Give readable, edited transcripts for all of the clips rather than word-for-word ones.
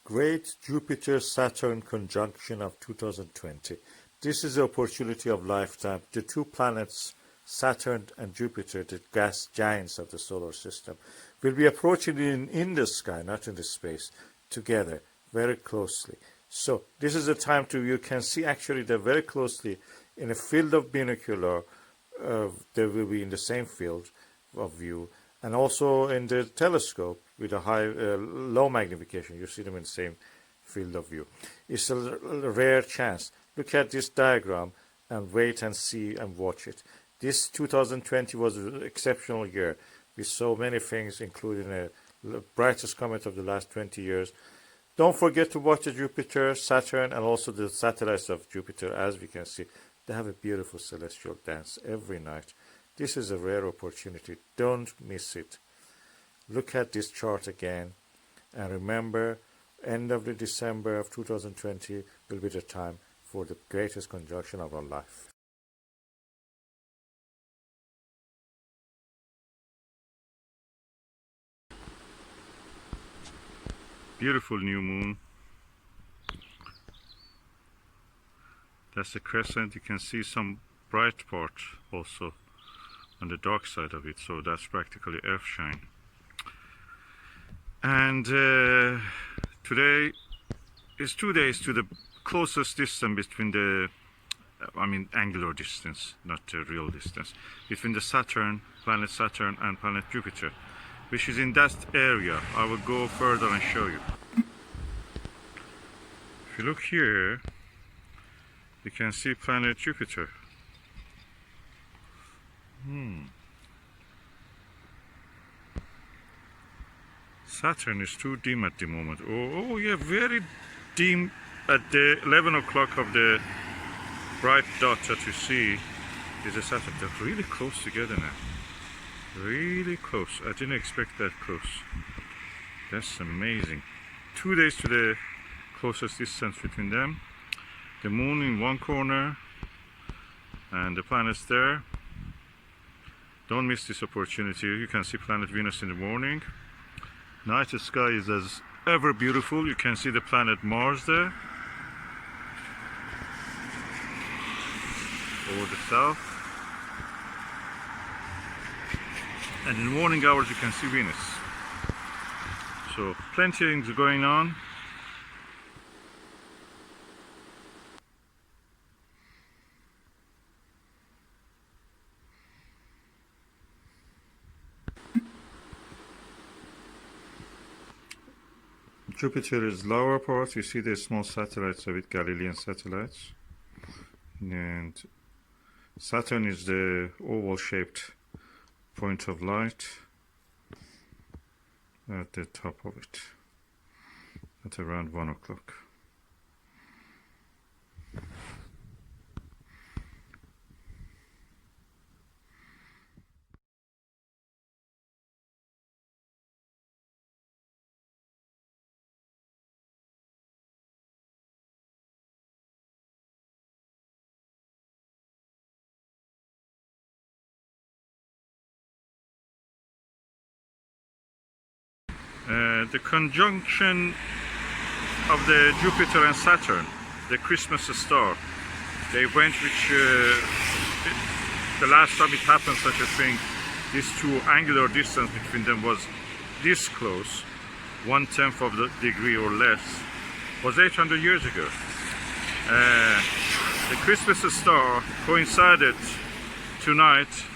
Great Jupiter-Saturn conjunction of 2020. This is the opportunity of lifetime. The two planets, Saturn and Jupiter, the gas giants of the solar system, will be approaching in the sky, not in the space, together, very closely. So this is the time you can see actually they're very closely in a field of binocular. They will be in the same field of view, and also in the telescope with a low magnification. You see them in the same field of view. It's a rare chance. Look at this diagram and wait and see and watch it. This 2020 was an exceptional year with so many things, including the brightest comet of the last 20 years. Don't forget to watch the Jupiter, Saturn, and also the satellites of Jupiter. As we can see, they have a beautiful celestial dance every night. This is a rare opportunity. Don't miss it. Look at this chart again, and remember, end of the December of 2020 will be the time for the greatest conjunction of our life. Beautiful new moon. That's the crescent. You can see some bright part also on the dark side of it, so that's practically earth shine. And today is 2 days to the closest distance between the, angular distance, not the real distance, between the planet Saturn and planet Jupiter, which is in that area. I will go further and show you. If you look here, you can see planet Jupiter. Saturn is too dim at the moment. Oh yeah, very dim at the 11 o'clock of the bright dot that you see is a Saturn. They're really close together now. Really close. I didn't expect that close. That's amazing. 2 days to the closest distance between them. The moon in one corner and the planets there. Don't miss this opportunity. You can see planet Venus in the morning. Night sky is as ever beautiful. You can see the planet Mars there over the south. And in the morning hours you can see Venus. So plenty of things going on. Jupiter is lower part. You see the small satellites of it, Galilean satellites. And Saturn is the oval shaped point of light at the top of it at around 1 o'clock. The conjunction of the Jupiter and Saturn, the Christmas star, the event which the last time it happened, such a thing, these two angular distance between them was this close, 1/10 of the degree or less, was 800 years ago. The Christmas star coincided tonight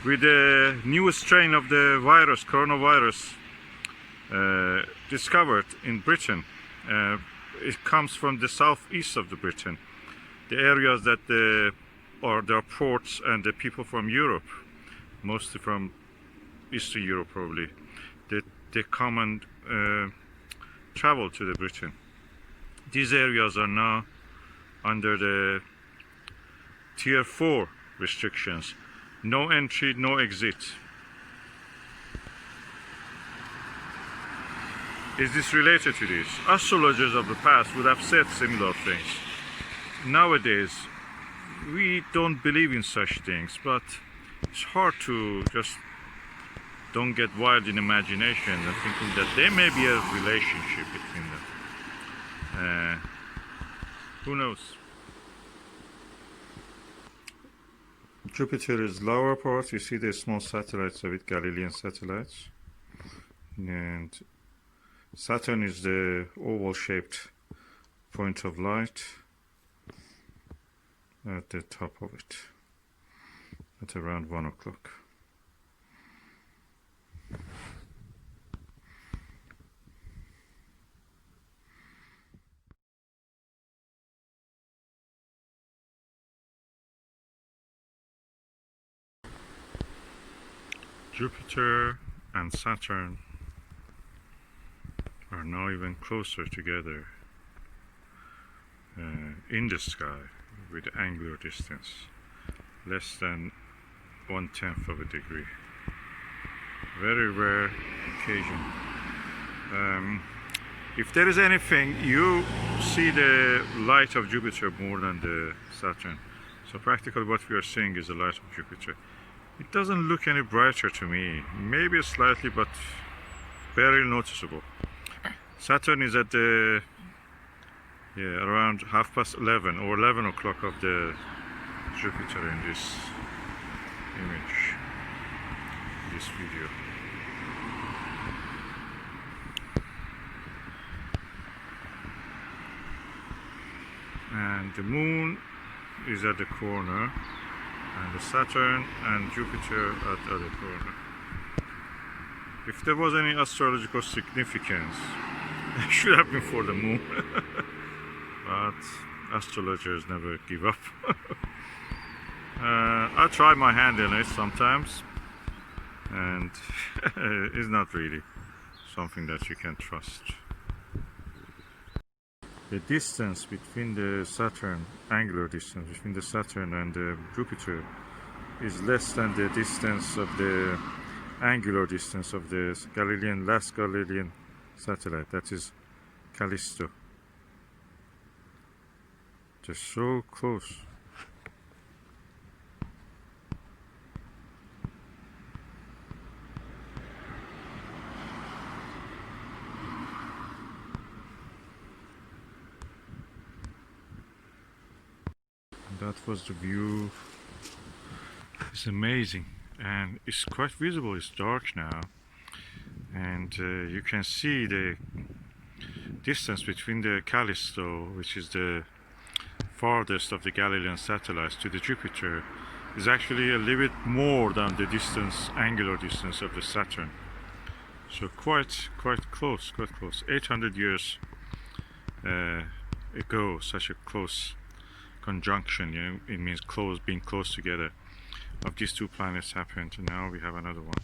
with the new strain of the virus, coronavirus, discovered in Britain. It comes from the southeast of the Britain, the areas that there are ports, and the people from Europe, mostly from Eastern Europe probably, they come and travel to the Britain. These areas are now under the Tier 4 restrictions. No entry, no exit. Is this related to this? Astrologers of the past would have said similar things. Nowadays, we don't believe in such things, but it's hard to just don't get wild in imagination and thinking that there may be a relationship between them. Who knows? Jupiter is lower part. You see the small satellites of it, Galilean satellites. And Saturn is the oval-shaped point of light at the top of it at around 1 o'clock. Jupiter and Saturn are now even closer together in the sky with angular distance less than 1/10 of a degree. Very rare occasion. If there is anything, you see the light of Jupiter more than the Saturn. So practically what we are seeing is the light of Jupiter. It doesn't look any brighter to me. Maybe slightly, but very noticeable. Saturn is at the around 11:30 or 11 o'clock of the Jupiter in this image, this video. And the moon is at the corner, and the Saturn and Jupiter at the other corner. If there was any astrological significance, it should have been for the moon. But astrologers never give up. I try my hand in it sometimes, and it's not really something that you can trust. The distance between the Saturn, angular distance between the Saturn and the Jupiter, is less than the distance of the angular distance of the last Galilean satellite, that is Callisto. They're so close. That was the view. It's amazing, and it's quite visible. It's dark now, and you can see the distance between the Callisto, which is the farthest of the Galilean satellites, to the Jupiter is actually a little bit more than the distance, angular distance of the Saturn. So quite close, 800 years ago, such a close conjunction, you know, it means being close together, of these two planets happened, and now we have another one.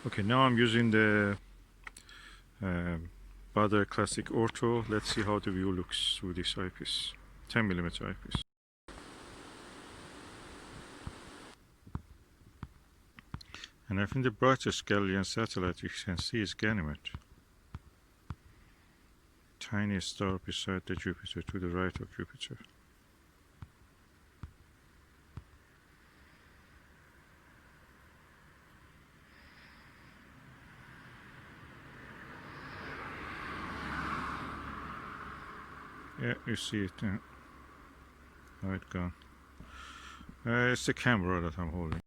Okay, now I'm using the Baader Classic Ortho. Let's see how the view looks through this eyepiece, 10mm eyepiece. And I think the brightest Galilean satellite you can see is Ganymede. Tiniest star beside the Jupiter, to the right of Jupiter. Yeah, you see it. Now it's gone. It's the camera that I'm holding.